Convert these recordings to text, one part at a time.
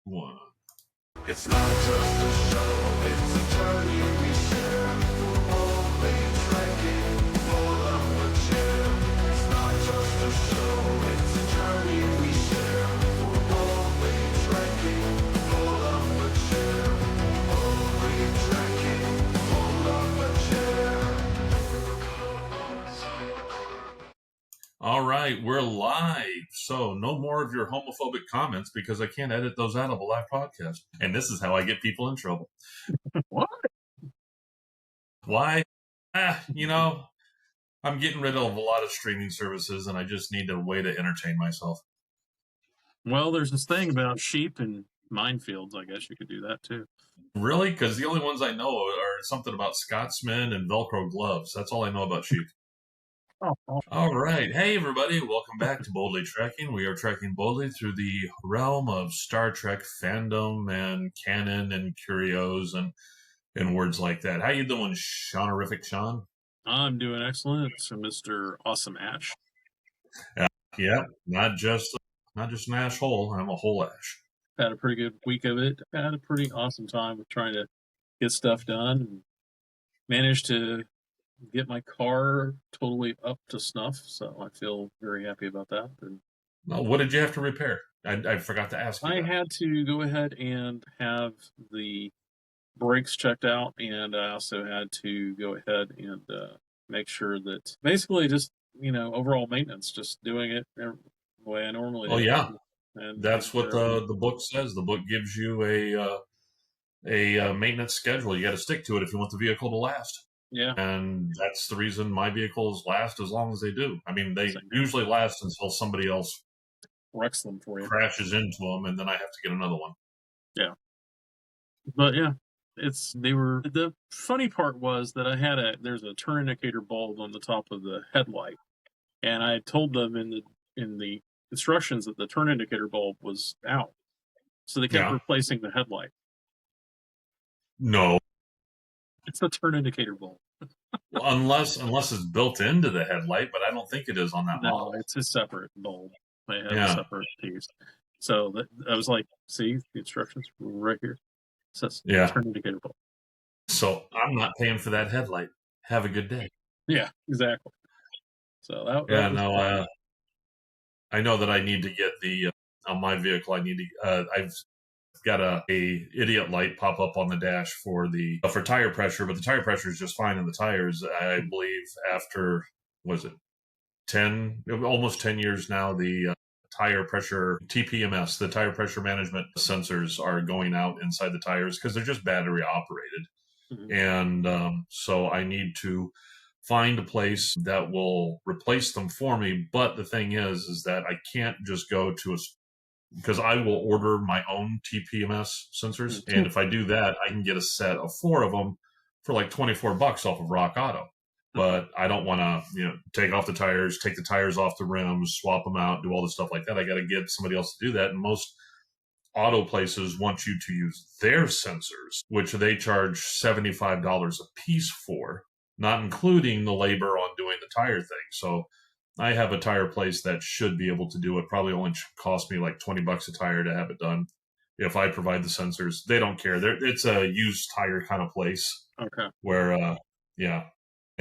one. It's not just a show, it's a journey we share. We're only trekking, pull up a chair. It's not just a show, it's a journey we share. We're only trekking, pull up a chair. Only trekking, pull up a chair. All right, we're live. So no more of your homophobic comments because I can't edit those out of a live podcast. And this is how I get people in trouble. What? Why? I'm getting rid of a lot of streaming services and I just need a way to entertain myself. Well, there's this thing about sheep and minefields. I guess you could do that too. Really? Because the only ones I know are something about Scotsmen and Velcro gloves. That's all I know about sheep. Oh. All right. Hey, everybody. Welcome back to Boldly Trekking. We are trekking boldly through the realm of Star Trek fandom and canon and curios and words like that. How you doing, Seanerific Sean? I'm doing excellent. So, Mr. Awesome Ash. Yeah, not just an ash hole. I'm a whole ash. Had a pretty good week of it. Had a pretty awesome time with trying to get stuff done. And managed to get my car totally up to snuff. So I feel very happy about that. And Well, what did you have to repair? I forgot to ask you I that. had to go ahead and have the brakes checked out, and I also had to go ahead and make sure that basically just, overall maintenance, just doing it the way I normally do. Oh, yeah. And That's what the book says. The book gives you a maintenance schedule. You got to stick to it if you want the vehicle to last. Yeah. And that's the reason my vehicles last as long as they do. I mean, they usually last until somebody else wrecks them for you, crashes into them, and then I have to get another one. Yeah. But yeah, the funny part was that there's a turn indicator bulb on the top of the headlight, and I told them in the instructions that the turn indicator bulb was out, so they kept replacing the headlight. No. It's the turn indicator bulb. Well, unless it's built into the headlight, but I don't think it is on that model. No, it's a separate bulb. They have a separate piece. So I was like, see, the instructions right here. It says turn indicator bulb. So I'm not paying for that headlight. Have a good day. Yeah, exactly. So I know that I need to get the on my vehicle. I've got a idiot light pop up on the dash for tire pressure, but the tire pressure is just fine in the tires. I believe after almost 10 years now, the tire pressure TPMS, the tire pressure management sensors, are going out inside the tires because they're just battery operated. Mm-hmm. And so I need to find a place that will replace them for me. But the thing is that I can't just go to because I will order my own TPMS sensors. Mm-hmm. And if I do that, I can get a set of 4 of them for like $24 off of Rock Auto. But I don't want to, take off the tires, take the tires off the rims, swap them out, do all this stuff like that. I got to get somebody else to do that. And most auto places want you to use their sensors, which they charge $75 a piece for, not including the labor on doing the tire thing. So I have a tire place that should be able to do it. Probably only cost me like $20 a tire to have it done. If I provide the sensors, they don't care. It's a used tire kind of place. Okay. Where,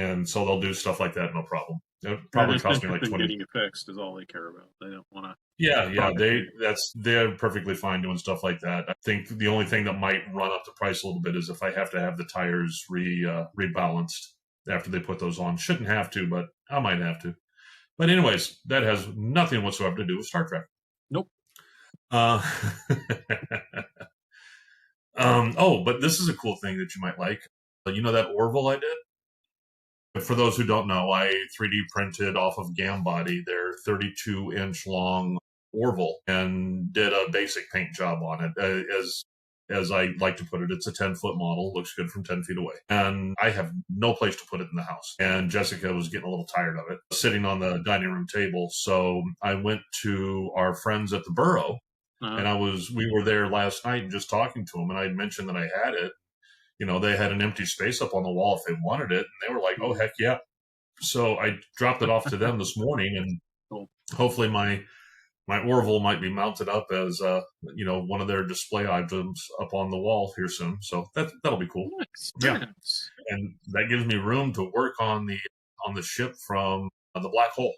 and so they'll do stuff like that, no problem. It probably cost me like $20. Getting it fixed is all they care about. They don't want to. Yeah. They're perfectly fine doing stuff like that. I think the only thing that might run up the price a little bit is if I have to have the tires rebalanced after they put those on. Shouldn't have to, but I might have to. But anyways, that has nothing whatsoever to do with Star Trek. Nope. But this is a cool thing that you might like. You know that Orville I did? For those who don't know, I 3D printed off of Gambody their 32-inch long Orville and did a basic paint job on it. As I like to put it, it's a 10-foot model, looks good from 10 feet away. And I have no place to put it in the house. And Jessica was getting a little tired of it, sitting on the dining room table. So I went to our friends at the Burrow, and we were there last night and just talking to them, and I mentioned that I had it. They had an empty space up on the wall if they wanted it, and they were like, oh, heck yeah. So I dropped it off to them this morning, and hopefully my my Orville might be mounted up as one of their display items up on the wall here soon. So that'll be cool. Nice. Yeah, Nice. and that gives me room to work on the ship from the black hole,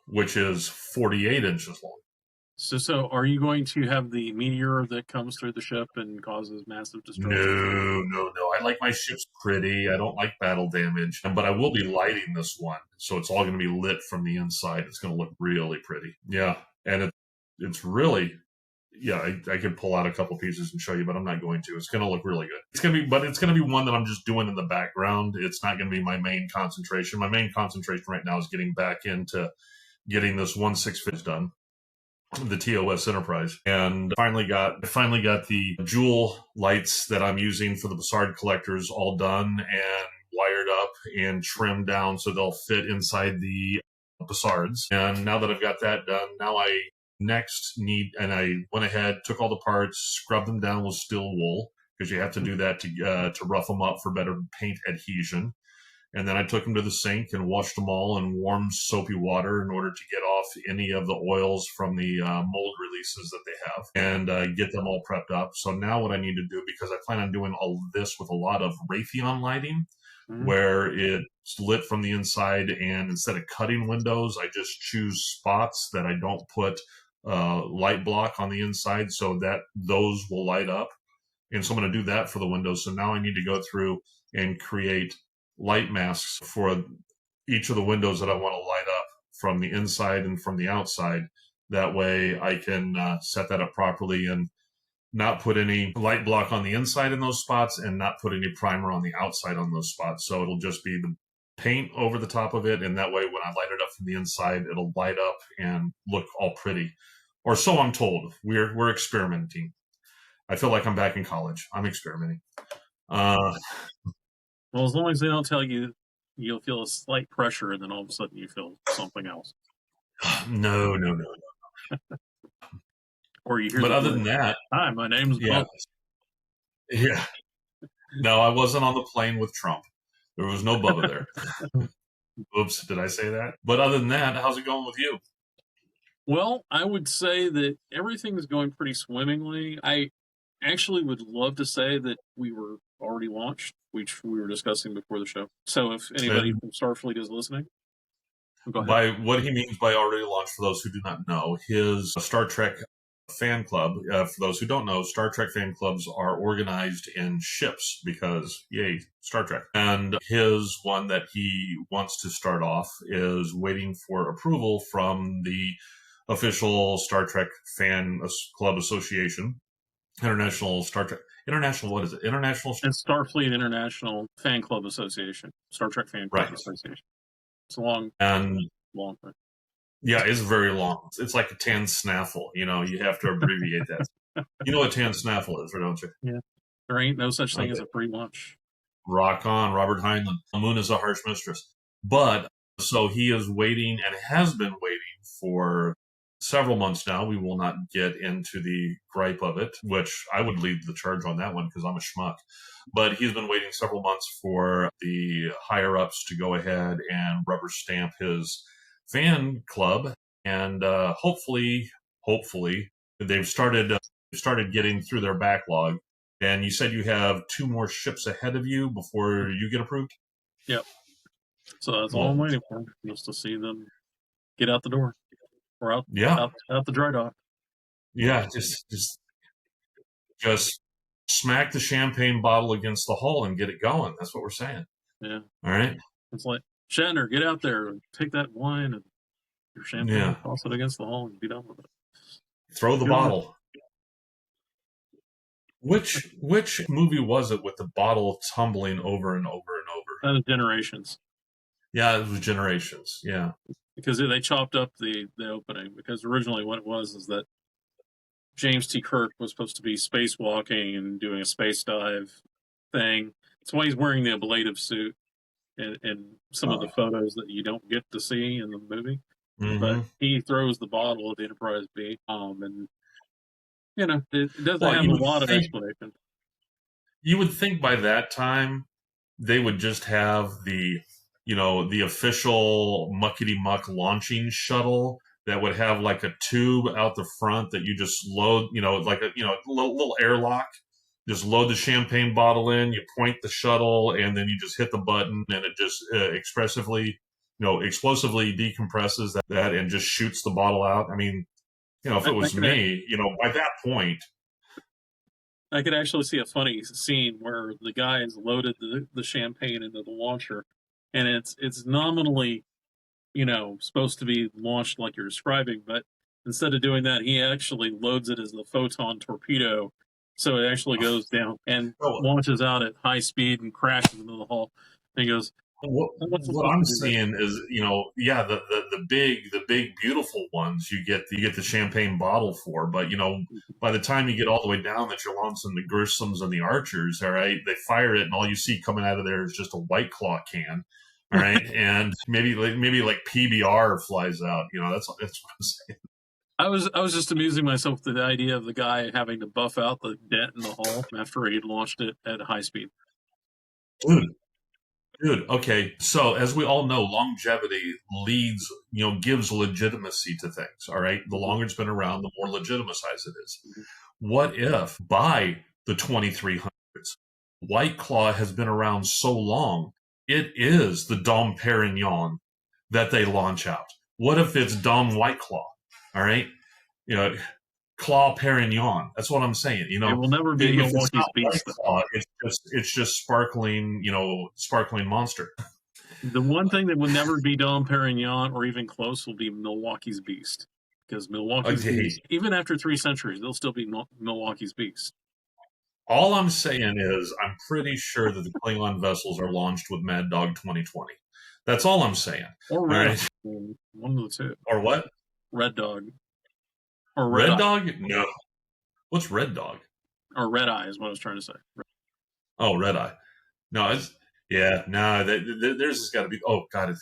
which is 48 inches long. So are you going to have the meteor that comes through the ship and causes massive destruction? No. I like my ships pretty. I don't like battle damage, but I will be lighting this one, so it's all going to be lit from the inside. It's going to look really pretty. Yeah, and it's really. Yeah, I could pull out a couple pieces and show you, but I'm not going to. It's going to look really good. It's going to be one that I'm just doing in the background. It's not going to be my main concentration. My main concentration right now is getting back into getting this 1/6 done, the TOS Enterprise, and I finally got the jewel lights that I'm using for the Bassard collectors all done and wired up and trimmed down so they'll fit inside the Bassards. And now that I've got that done, now I went ahead, took all the parts, scrubbed them down with steel wool, because you have to do that to rough them up for better paint adhesion. And then I took them to the sink and washed them all in warm, soapy water in order to get off any of the oils from the mold releases that they have, and get them all prepped up. So now what I need to do, because I plan on doing all of this with a lot of Raytheon lighting, where it's lit from the inside, and instead of cutting windows, I just choose spots that I don't put light block on the inside so that those will light up. And so I'm going to do that for the windows. So now I need to go through and create light masks for each of the windows that I want to light up from the inside and from the outside. That way I can set that up properly and not put any light block on the inside in those spots and not put any primer on the outside on those spots. So it'll just be the paint over the top of it, and that way when I light it up from the inside, it'll light up and look all pretty. Or so I'm told. We're experimenting. I feel like I'm back in college. I'm experimenting. Well, as long as they don't tell you, you'll feel a slight pressure, and then all of a sudden you feel something else. No. Or you hear. But other than that, hi, my name's yeah, yeah. No, I wasn't on the plane with Trump. There was no Bubba there. Oops, did I say that? But other than that, how's it going with you? Well, I would say that everything is going pretty swimmingly. I actually would love to say that we were already launched, which we were discussing before the show. So if anybody from Starfleet is listening, go ahead. By what he means by already launched, for those who do not know, his Star Trek fan club, for those who don't know, Star Trek fan clubs are organized in ships because, yay, Star Trek. And his one that he wants to start off is waiting for approval from the official Star Trek fan club association, International Star Trek. International, what is it? International? It's Starfleet International Fan Club Association. Star Trek Fan Club Association. It's a long thing. Yeah, it's very long. It's like a tan snaffle. You have to abbreviate that. You know what tan snaffle is, don't you? Yeah. There ain't no such thing as a free lunch. Rock on, Robert Heinlein. The moon is a harsh mistress. But, so he is waiting and has been waiting for several months now. We will not get into the gripe of it, which I would lead the charge on that one because I'm a schmuck. But he's been waiting several months for the higher-ups to go ahead and rubber stamp his fan club, and hopefully they've started getting through their backlog. And you said you have 2 more ships ahead of you before you get approved? Yep. So that's all I'm waiting for, just to see them get out the door or out the dry dock. Yeah, just smack the champagne bottle against the hull and get it going. That's what we're saying. Yeah. All right. It's like, Shatner, get out there and take that wine and your champagne, toss it against the hull, and be done with it. Throw the bottle. Which movie was it with the bottle tumbling over and over and over? That was Generations. Yeah, it was Generations. Yeah, because they chopped up the opening. Because originally, what it was is that James T. Kirk was supposed to be spacewalking and doing a space dive thing. That's why he's wearing the ablative suit in some of the photos that you don't get to see in the movie. Mm-hmm. But he throws the bottle at the Enterprise B, and it doesn't have a lot of explanation. You would think by that time they would just have the official muckety muck launching shuttle that would have like a tube out the front that you just load, like a little airlock. Just load the champagne bottle in, you point the shuttle, and then you just hit the button, and it just expressively, explosively decompresses that and just shoots the bottle out. I mean, if it was me, by that point, I could actually see a funny scene where the guy has loaded the champagne into the launcher, and it's nominally, supposed to be launched like you're describing, but instead of doing that, he actually loads it as the photon torpedo. So it actually goes down and launches out at high speed and crashes into the hull. And he goes, what I'm seeing is, the big beautiful ones you get the champagne bottle for, but by the time you get all the way down that you're launching the Grissoms and the Archers, all right, they fire it and all you see coming out of there is just a White Claw can, all right, and maybe like PBR flies out. That's what I'm saying. I was just amusing myself with the idea of the guy having to buff out the dent in the hull after he launched it at high speed. Dude, okay. So as we all know, longevity gives legitimacy to things. All right. The longer it's been around, the more legitimized it is. What if by the 2300s, White Claw has been around so long, it is the Dom Perignon that they launch out? What if it's Dom White Claw? All right. Claw Perignon. That's what I'm saying. It will never be Milwaukee's Beast. Claw, it's just sparkling, sparkling monster. The one thing that will never be Dom Perignon or even close will be Milwaukee's Beast. Because Milwaukee's Beast, even after 3 centuries, they'll still be Milwaukee's Beast. All I'm saying is I'm pretty sure that the Klingon vessels are launched with Mad Dog 2020. That's all I'm saying. Or Red. Right? One of the two. Or what? Red Dog. Or Red Dog? No. What's Red Dog? Or Red Eye is what I was trying to say. Oh, Red Eye. No, there's just got to be. Oh, God.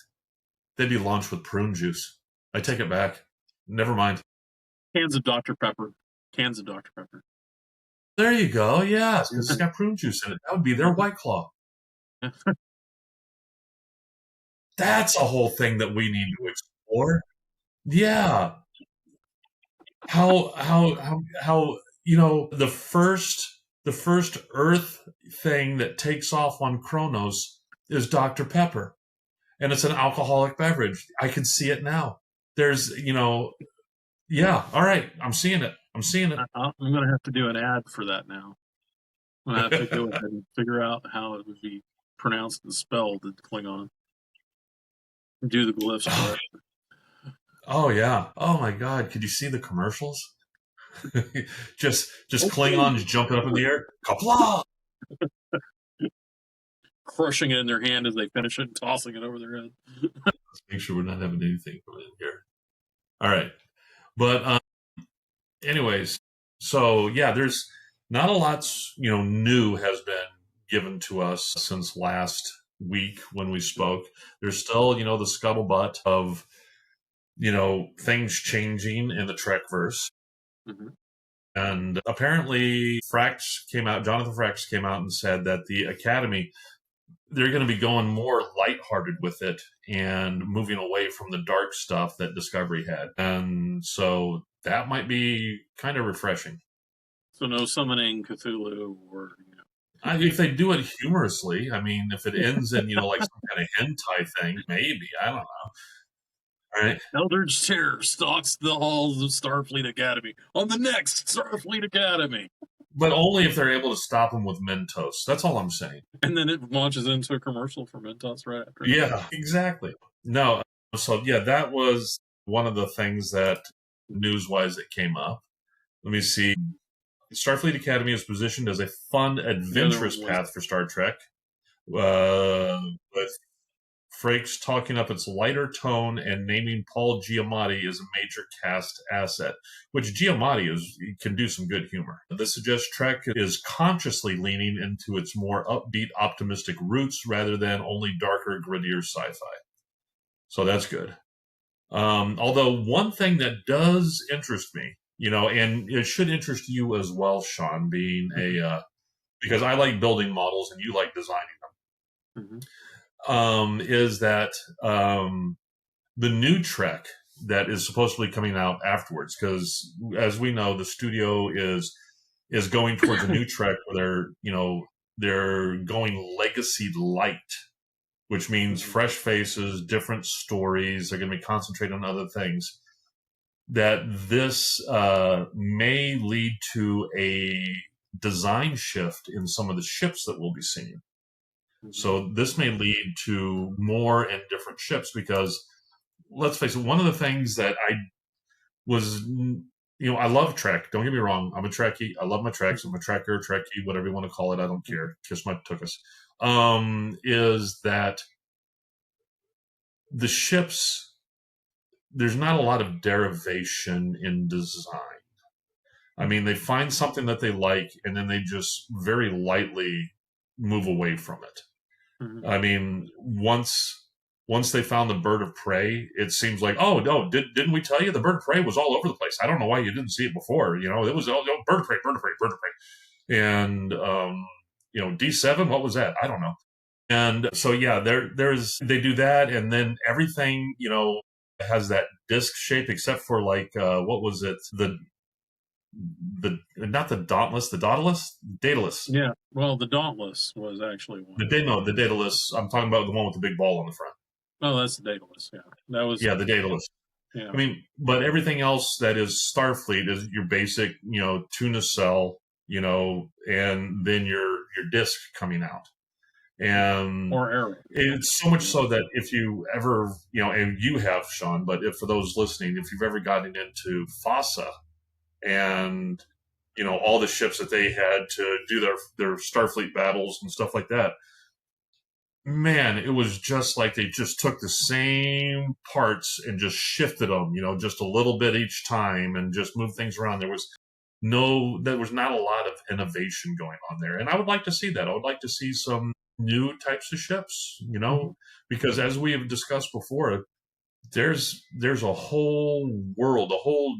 They'd be launched with prune juice. I take it back. Never mind. Cans of Dr. Pepper. There you go. Yeah, because it's got prune juice in it. That would be their White Claw. That's a whole thing that we need to explore. Yeah. How the first Earth thing that takes off on Kronos is Dr. Pepper, and it's an alcoholic beverage. I can see it now. There's yeah. All right, I'm seeing it. I'm going to have to do an ad for that now. I'm going to have to go ahead and figure out how it would be pronounced and spelled in Klingon. Do the glyphs for it. Oh yeah! Oh my God! Could you see the commercials? just Klingons jumping up in the air, kapla! Crushing it in their hand as they finish it and tossing it over their head. Let's make sure we're not having anything coming in here. All right, but anyways, so yeah, there's not a lot new has been given to us since last week when we spoke. There's still the scuttlebutt of things changing in the Trekverse. Mm-hmm. And apparently Jonathan Frakes came out and said that the Academy, they're going to be going more lighthearted with it and moving away from the dark stuff that Discovery had. And so that might be kind of refreshing. So no summoning Cthulhu or... if they do it humorously, I mean, if it ends in, like some kind of hentai thing, maybe, I don't know. All right. Eldritch Terror stalks the halls of Starfleet Academy on the next Starfleet Academy. But only if they're able to stop them with Mentos. That's all I'm saying. And then it launches into a commercial for Mentos right after. Yeah, exactly. No, so yeah, that was one of the things that news-wise that came up. Let me see. Starfleet Academy is positioned as a fun, adventurous path for Star Trek, with Frakes talking up its lighter tone and naming Paul Giamatti as a major cast asset, which Giamatti can do some good humor. This suggests Trek is consciously leaning into its more upbeat, optimistic roots rather than only darker, grittier sci-fi. So that's good. Although one thing that does interest me, and it should interest you as well, Sean, being because I like building models and you like designing them. Mm-hmm. Is that the new Trek that is supposedly coming out afterwards. Because as we know, the studio is going towards a new Trek where they're going legacy light, which means fresh faces, different stories. They're going to be concentrating on other things. That this may lead to a design shift in some of the ships that we'll be seeing. So this may lead to more and different ships because, let's face it, one of the things that I was, I love Trek. Don't get me wrong. I'm a Trekkie. I love my Treks. I'm a Trekker, Trekkie, whatever you want to call it. I don't care. Kiss my tuchus. Is that the ships, there's not a lot of derivation in design. I mean, they find something that they like, and then they just very lightly move away from it. I mean, once they found the bird of prey, it seems like, oh no, didn't we tell you the bird of prey was all over the place? I don't know why you didn't see it before. It was all bird of prey, bird of prey, bird of prey, and D7. What was that? I don't know. And so yeah, they do that, and then everything has that disc shape, except for like what was it? The not the Dauntless, the Daedalus. Yeah, well, the Dauntless was actually one. The Daedalus. I'm talking about the one with the big ball on the front. Oh, that's the Daedalus. Yeah, that was. Yeah, the Daedalus. Yeah. I mean, but everything else that is Starfleet is your basic, tuna cell, and then your disc coming out. And or arrow. It's so much so that if you ever, and you have, Sean, but if for those listening, if you've ever gotten into FASA and all the ships that they had to do their Starfleet battles and stuff like that, man, it was just like they just took the same parts and just shifted them, just a little bit each time and just moved things around. There was not a lot of innovation going on there, and I would like to see that. I would like to see some new types of ships, because as we have discussed before, there's a whole world, a whole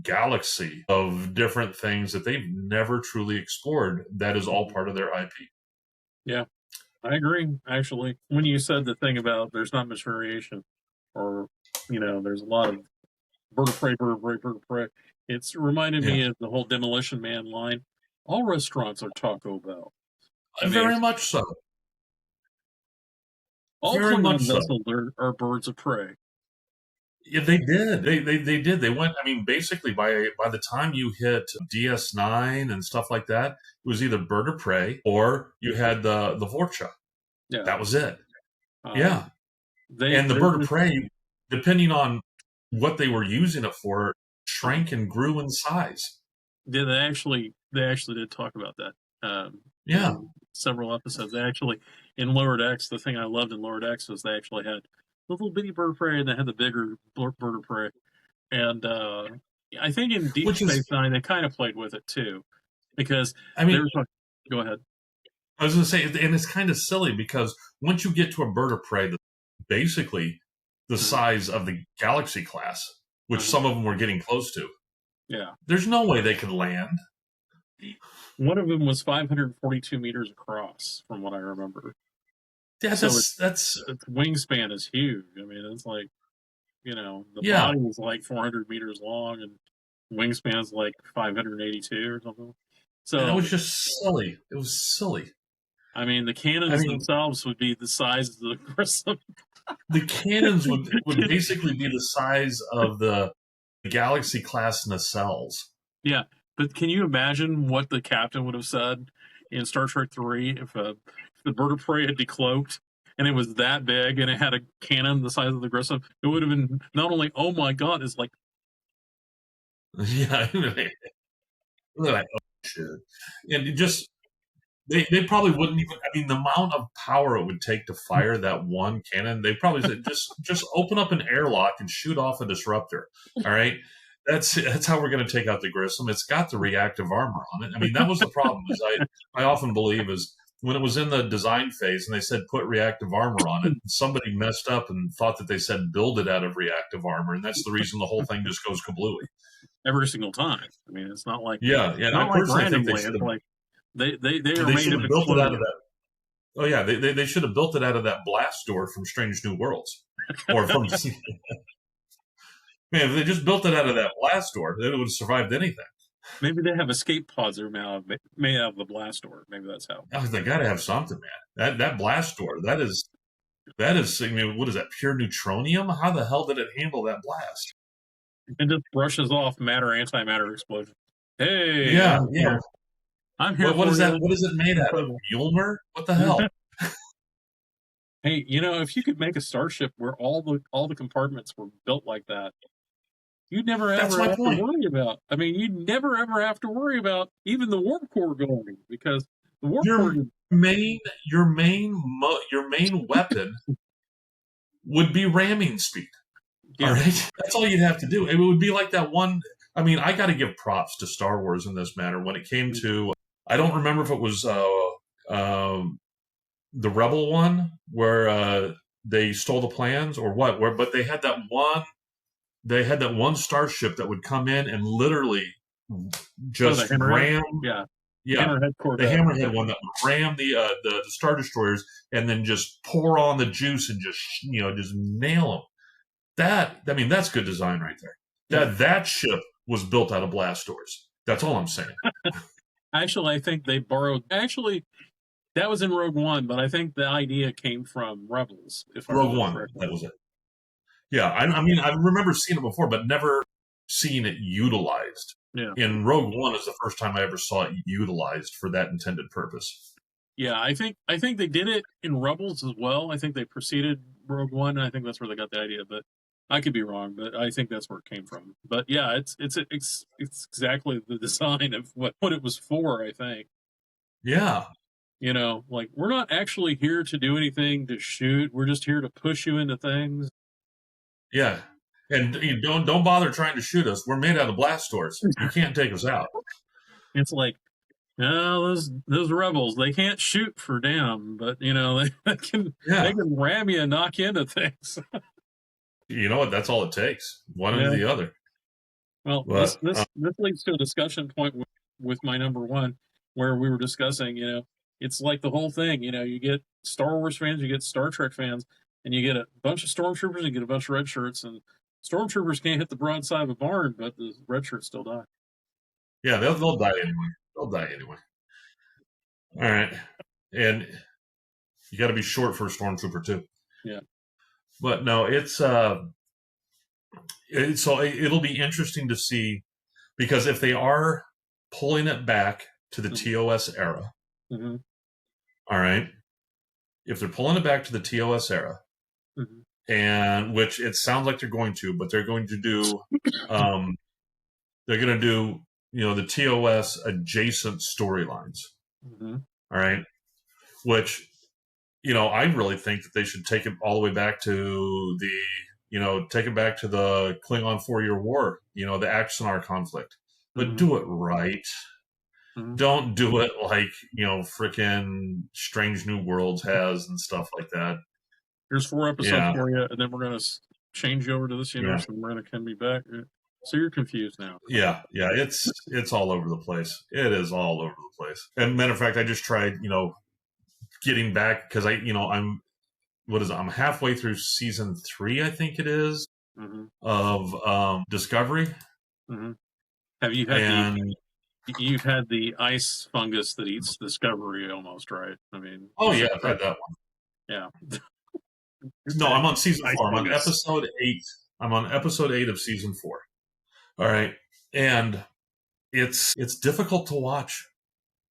galaxy of different things that they've never truly explored. That is all part of their IP. Yeah, I agree. Actually, when you said the thing about there's not much variation, or there's a lot of bird of prey, bird of prey, bird of prey, it's reminded me of the whole Demolition Man line. All restaurants are Taco Bell. Very much so. All Klingon vessels are birds of prey. Yeah, they did. They did. They went. I mean, basically, by the time you hit DS9 and stuff like that, it was either bird of prey or you had the Vorcha. Yeah, that was it. Yeah, and the bird of prey, depending on what they were using it for, shrank and grew in size. Yeah, they actually did talk about that. Yeah, several episodes. They actually, in Lower Decks, the thing I loved in Lower Decks was they actually had the little bitty bird of prey and they had the bigger bird of prey. And I think in Deep Space Nine, they kind of played with it too. Because, go ahead. I was going to say, and it's kind of silly because once you get to a bird of prey, basically the size of the Galaxy class, which some of them were getting close to. Yeah. There's no way they could land. One of them was 542 meters across, from what I remember. Yeah, so its wingspan is huge. I mean, it's like, the body is like 400 meters long, and wingspan is like 582 or something. So and it was just silly. It was silly. I mean, the cannons themselves would be the size of the Grissom. The cannons would basically be the size of the Galaxy class nacelles. Yeah, but can you imagine what the captain would have said in Star Trek 3 if the bird of prey had decloaked and it was that big and it had a cannon the size of the Grissom? It would have been not only, oh my god, it's like... Yeah, like, oh shit. And it just... They probably wouldn't even. I mean, the amount of power it would take to fire that one cannon. They probably said, just open up an airlock and shoot off a disruptor. All right, that's how we're going to take out the Grissom. It's got the reactive armor on it. I mean, that was the problem. Is I often believe is when it was in the design phase and they said put reactive armor on it, somebody messed up and thought that they said build it out of reactive armor, and that's the reason the whole thing just goes kablooey every single time. I mean, it's not like yeah. Not I like randomly. It's like They should have built it out of that. Oh yeah, they should have built it out of that blast door from Strange New Worlds, or from Man, if they just built it out of that blast door, then it would have survived anything. Maybe they have escape pods that are made out of the blast door. Maybe that's how. Oh, they got to have something, man. That blast door, that is. I mean, what is that? Pure neutronium? How the hell did it handle that blast? It just brushes off matter antimatter explosion. Hey, Yeah, I'm yeah. here. I'm here. What is that? You. What is it made out of? Mjolnir? What the hell? Hey, if you could make a starship where all the compartments were built like that, you'd never ever have to worry about. I mean, you'd never ever have to worry about even the warp core going, because the warp core. Your main weapon would be ramming speed. Yeah. All right, that's all you'd have to do. It would be like that one. I mean, I got to give props to Star Wars in this matter when it came to. I don't remember if it was the Rebel one where they stole the plans or what. But they had that one. They had that one starship that would come in and literally just ram. Yeah. Hammerhead Corvette. The Hammerhead one that would ram the Star Destroyers and then just pour on the juice and just nail them. That's good design right there. That ship was built out of blast doors. That's all I'm saying. Actually, I think they borrowed. Actually, that was in Rogue One, but I think the idea came from Rebels. Rogue One, that was it. Yeah, I mean, I remember seeing it before, but never seeing it utilized. Yeah. In Rogue One is the first time I ever saw it utilized for that intended purpose. Yeah, I think they did it in Rebels as well. I think they preceded Rogue One, and I think that's where they got the idea. But I could be wrong, but I think that's where it came from. But yeah, it's exactly the design of what it was for, I think. Yeah. Like, we're not actually here to do anything to shoot. We're just here to push you into things. Yeah. And you don't bother trying to shoot us. We're made out of blast doors. You can't take us out. It's like, those rebels, they can't shoot for damn, but they can ram you and knock you into things. You know what? That's all it takes. One or the other. Well, this leads to a discussion point with my number one, where we were discussing, it's like the whole thing. You get Star Wars fans, you get Star Trek fans, and you get a bunch of stormtroopers and you get a bunch of red shirts, and stormtroopers can't hit the broadside of a barn, but the red shirts still die. Yeah, they'll die anyway. They'll die anyway. All right. And you got to be short for a stormtrooper too. Yeah. But no, so it'll be interesting to see, because if they are pulling it back to the TOS era, all right, if they're pulling it back to the TOS era, and which it sounds like they're going to, but they're going to do, the TOS adjacent storylines, all right, which, I really think that they should take it all the way back to take it back to the Klingon 4-year war, the Axanar conflict, but do it right. Don't do it like, frickin' Strange New Worlds has and stuff like that. Here's 4 episodes for you, and then we're going to change you over to this universe, and we're going to come back. So you're confused now. Yeah, it's all over the place. It is all over the place. And matter of fact, I just tried, getting back, because I'm halfway through season 3, I think it is, of Discovery. Have you had you've had the ice fungus that eats Discovery almost, right? I mean, I've had that one. Yeah. No, I'm on season 4. I'm on episode 8. I'm on episode 8 of season 4. All right, and it's difficult to watch.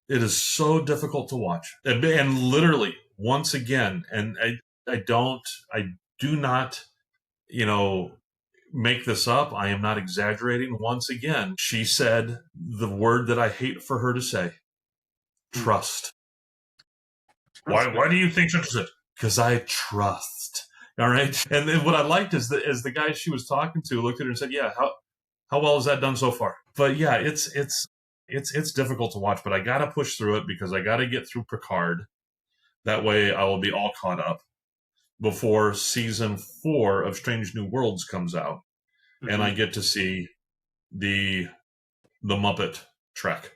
It is so difficult to watch, and literally once again, and I do not, make this up. I am not exaggerating. Once again, she said the word that I hate for her to say: trust. Why do you think she said? Because I trust. All right, and then what I liked is the guy she was talking to looked at her and said, "Yeah, how well is that done so far?" But yeah, it's difficult to watch, but I got to push through it because I got to get through Picard. That way I will be all caught up before season 4 of Strange New Worlds comes out. And I get to see the Muppet Trek.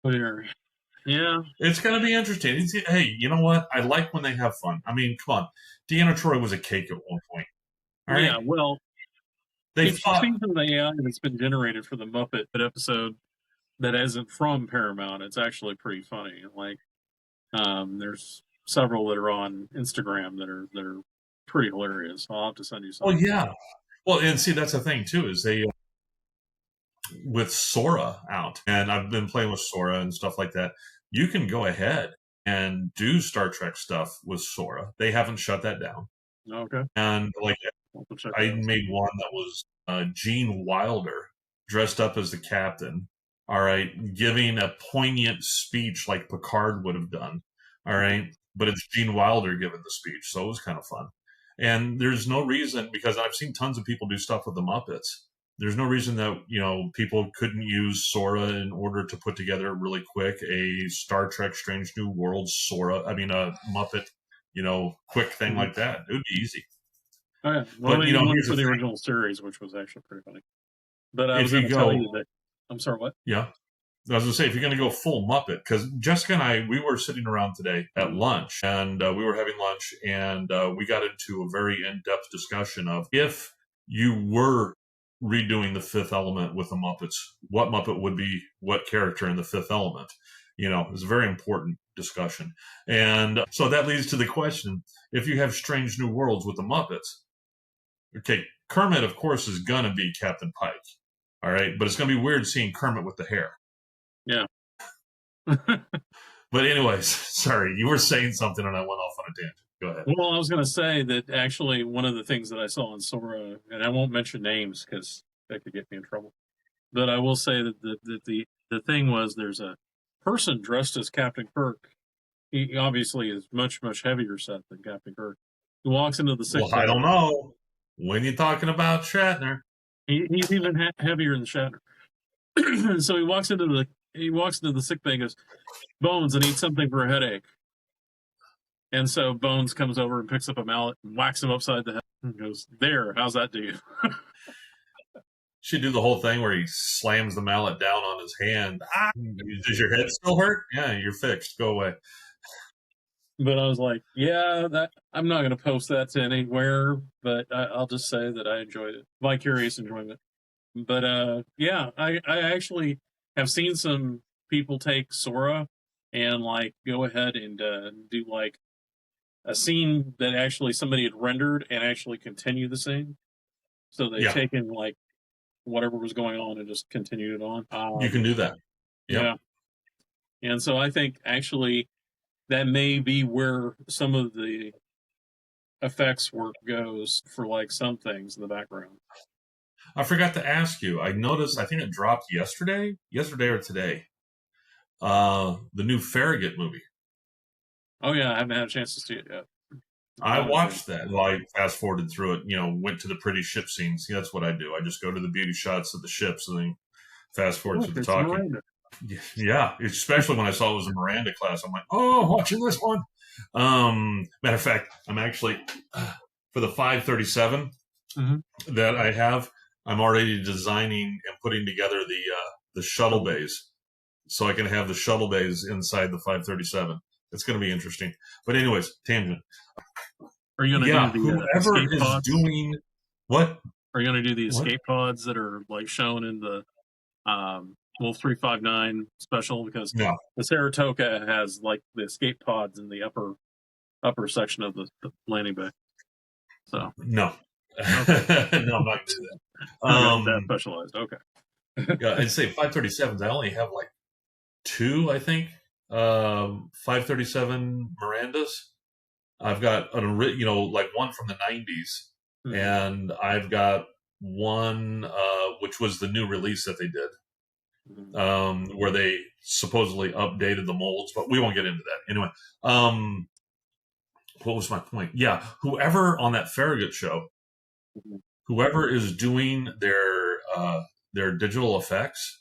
Yeah. It's going to be interesting. Hey, you know what? I like when they have fun. I mean, come on. Deanna Troi was a cake at one point. All right? Yeah, well, They If you've fought. seen some of the AI that's been generated for the Muppet episode that isn't from Paramount, it's actually pretty funny. Like, there's several that are on Instagram that are pretty hilarious. I'll have to send you some. Well, yeah. Well, and see, that's the thing too, is they with Sora out, and I've been playing with Sora and stuff like that. You can go ahead and do Star Trek stuff with Sora. They haven't shut that down. Okay. And like, I'll have to check I that out. made one that was Gene Wilder dressed up as the captain. All right, giving a poignant speech like Picard would have done. All right, but it's Gene Wilder giving the speech, so it was kind of fun. And there's no reason, because I've seen tons of people do stuff with the Muppets. There's no reason that people couldn't use Sora in order to put together really quick a Star Trek Strange New Worlds Sora. I mean, a Muppet, quick thing like that. It would be easy. Oh yeah, well, But, they did one here's for the the thing. original series, which was actually pretty funny. But I If was you going to tell go- you that. I'm sorry, what? Yeah. I was going to say, if you're going to go full Muppet, because Jessica and I, we were sitting around today at lunch, and we were having lunch, and we got into a very in-depth discussion of if you were redoing the Fifth Element with the Muppets, what Muppet would be what character in the Fifth Element? It was a very important discussion. And so that leads to the question, if you have Strange New Worlds with the Muppets, okay, Kermit, of course, is going to be Captain Pike. All right, but it's going to be weird seeing Kermit with the hair. Yeah. But anyways, sorry, you were saying something and I went off on a tangent. Go ahead. Well, I was going to say that actually one of the things that I saw on Sora, and I won't mention names because that could get me in trouble, but I will say that the thing was there's a person dressed as Captain Kirk. He obviously is much heavier set than Captain Kirk. He walks into the sick Well, I don't know. When you're talking about Shatner, he's even heavier than Shatner. So he walks into the sick bay and goes, "Bones, I need something for a headache." And so Bones comes over and picks up a mallet and whacks him upside the head and goes, "There, how's that do you?" should do the whole thing where he slams the mallet down on his hand. Does your head still hurt? Yeah, you're fixed. Go away. But I was like, yeah, I'm not going to post that to anywhere, but I'll just say that I enjoyed it. Vicarious enjoyment. But yeah, I actually have seen some people take Sora and like go ahead and do like a scene that actually somebody had rendered and actually continue the scene. So they've taken like whatever was going on and just continued it on. You can do that. Yep. Yeah. And so I think actually that may be where some of the effects work goes for like some things in the background. I forgot to ask you. I noticed, I think it dropped yesterday or today. The new Farragut movie. Oh yeah, I haven't had a chance to see it yet. I watched that. Well, I fast forwarded through it, went to the pretty ship scenes. Yeah, that's what I do. I just go to the beauty shots of the ships and then fast forward through the talking. Miranda. Yeah, especially when I saw it was a Miranda class. I'm like, oh, watching this one. Matter of fact, I'm actually, for the 537 that I have, I'm already designing and putting together the shuttle bays. So I can have the shuttle bays inside the 537. It's going to be interesting. But anyways, tangent. Are you going to do the whoever escape is pods? doing what? Are you going to do the escape pods that are like shown in the Wolf 359 special? Because No. the Saratoga has like the escape pods in the upper section of the landing bay. So No. Okay. No, I'm not going to do that. That specialized. Okay. Yeah, I'd say 537s. I only have like 2, I think. 537 Mirandas. I've got like one from the 90s, and I've got one which was the new release that they did, where they supposedly updated the molds, but we won't get into that anyway. What was my point? Yeah, whoever on that Farragut show, whoever is doing their digital effects,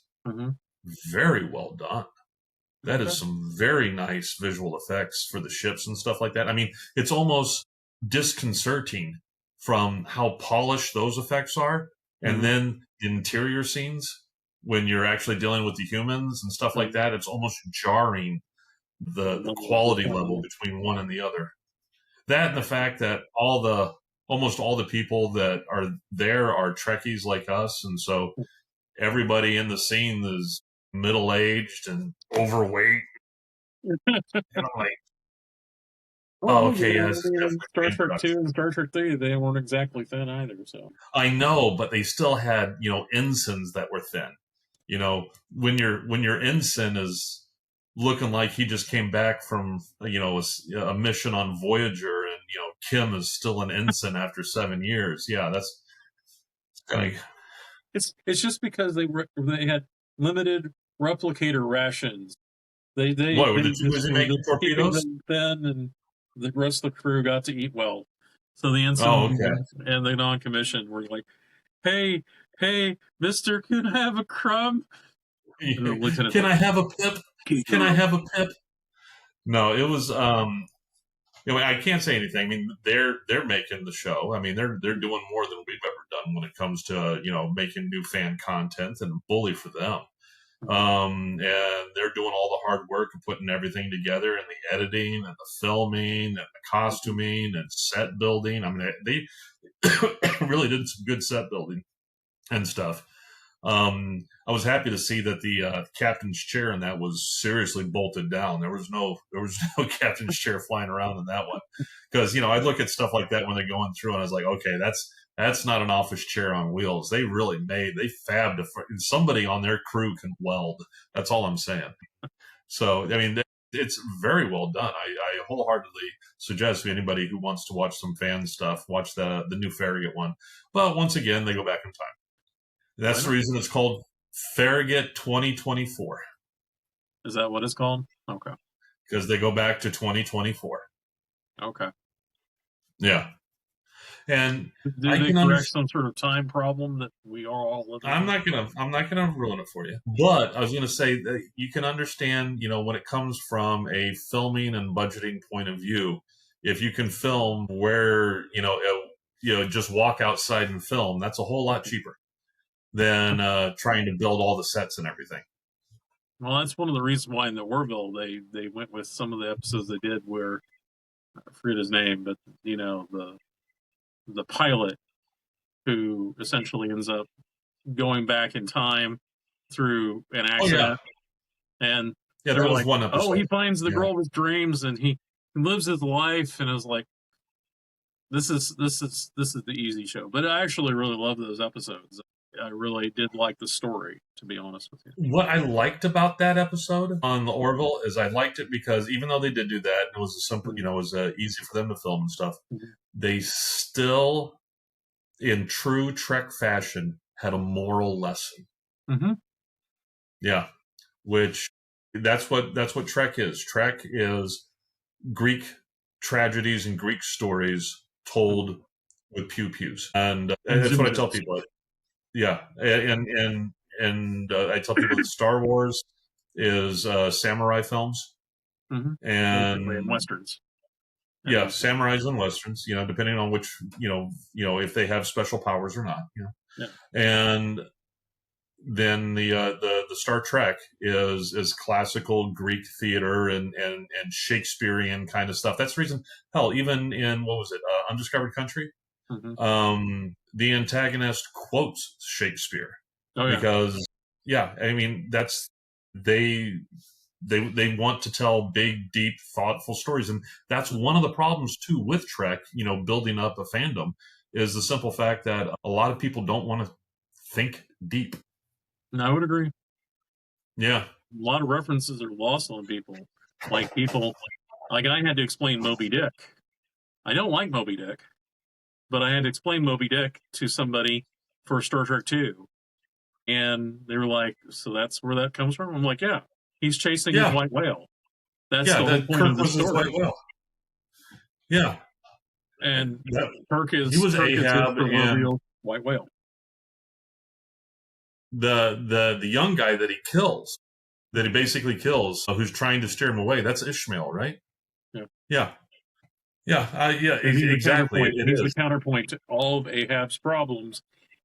very well done. That is some very nice visual effects for the ships and stuff like that. I mean, it's almost disconcerting from how polished those effects are. And then interior scenes, when you're actually dealing with the humans and stuff like that, it's almost jarring the quality level between one and the other. That and the fact that all the almost all the people that are there are Trekkies like us, and so everybody in the scene is middle aged and overweight. And I'm like, oh, Well, okay, yeah, this is in definitely Star Trek 2 introduction. and Star Trek 3, they weren't exactly thin either. So I know, but they still had, ensigns that were thin. When your ensign is looking like he just came back from, a mission on Voyager, and Kim is still an ensign after 7 years. Yeah, that's kind of. it's just because they had limited replicator rations. They What was just he were making just keeping torpedoes? them thin, and the rest of the crew got to eat well. So the Oh, ensign okay. and the non-commissioned were like, "Hey, Mister, can I have a crumb?" And the lieutenant's Can like, I have a pip? Can I "Keto." have a pip? No, it was. I can't say anything. I mean, they're making the show. I mean, they're doing more than we've ever done when it comes to making new fan content, and bully for them. And they're doing all the hard work of putting everything together, and the editing and the filming and the costuming and set building. I mean, they really did some good set building and stuff. I was happy to see that the captain's chair in that was seriously bolted down. There was no captain's chair flying around in that one, because I look at stuff like that when they're going through, and I was like, okay, that's not an office chair on wheels. They fabbed somebody on their crew can weld. That's all I'm saying. So I mean, it's very well done. I wholeheartedly suggest to anybody who wants to watch some fan stuff, watch the new Farragut one. But once again, they go back in time. That's the reason it's called Farragut 2024, Is that what it's called? Okay. because they go back to 2024. Okay. Yeah, and Did I they can correct understand. some sort of time problem that we are all living I'm not gonna ruin it for you, but I was gonna say that you can understand. When it comes from a filming and budgeting point of view, if you can film where just walk outside and film, that's a whole lot cheaper than trying to build all the sets and everything. Well, that's one of the reasons why in the Orville they went with some of the episodes they did where I forget his name, but the pilot who essentially ends up going back in time through an Oh yeah, accident, and yeah, they that were was like, one "Oh, episode. he finds the Yeah. girl of his dreams and he lives his life," and I was like, "This is the easy show." But I actually really love those episodes. I really did like the story, to be honest with you. What I liked about that episode on the Orville is I liked it because even though they did do that, it was a simple, it was easy for them to film and stuff. Mhm. They still, in true Trek fashion, had a moral lesson. Mm-hmm. Yeah, which that's what Trek is. Trek is Greek tragedies and Greek stories told with pew pews, and that's what I tell people. Yeah, and I tell people that Star Wars is samurai films, Basically, in and westerns. yeah, samurais and westerns. Depending on which, if they have special powers or not. Yeah. And then the Star Trek is classical Greek theater and Shakespearean kind of stuff. That's the reason. Hell, even in what was it, Undiscovered Country, the antagonist quotes Shakespeare. Oh yeah. Because I mean that's they want to tell big, deep, thoughtful stories, and that's one of the problems too with Trek. Building up a fandom is the simple fact that a lot of people don't want to think deep. No, I would agree. Yeah, A lot of references are lost on people. Like I had to explain Moby Dick. I don't like Moby Dick, but I had to explain Moby Dick to somebody for Star Trek 2. And they were like, "So that's where that comes from?" I'm like, "Yeah, he's chasing his white whale. That's the whole that point Kirk of the was his story." white whale. Yeah, And that, Kirk is he was Kirk is his Ahab, and proverbial white whale. the young guy that he basically kills, who's trying to steer him away. That's Ishmael, right? Yeah. Yeah, And he's exactly. He's the counterpoint to all of Ahab's problems,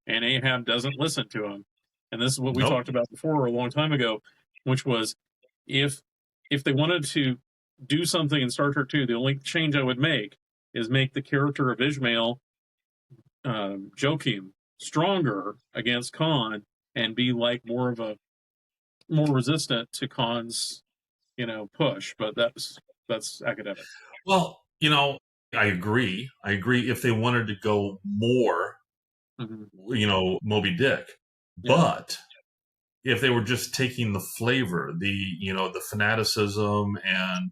and Ahab doesn't listen to him. And this is what we talked about before a long time ago, which was if they wanted to do something in Star Trek 2, the only change I would make is make the character of Ishmael Joachim stronger against Khan and be like more resistant to Khan's push. But that's academic. Well, I agree. I agree if they wanted to go more, Moby Dick, Yeah. but if they were just taking the flavor, the fanaticism and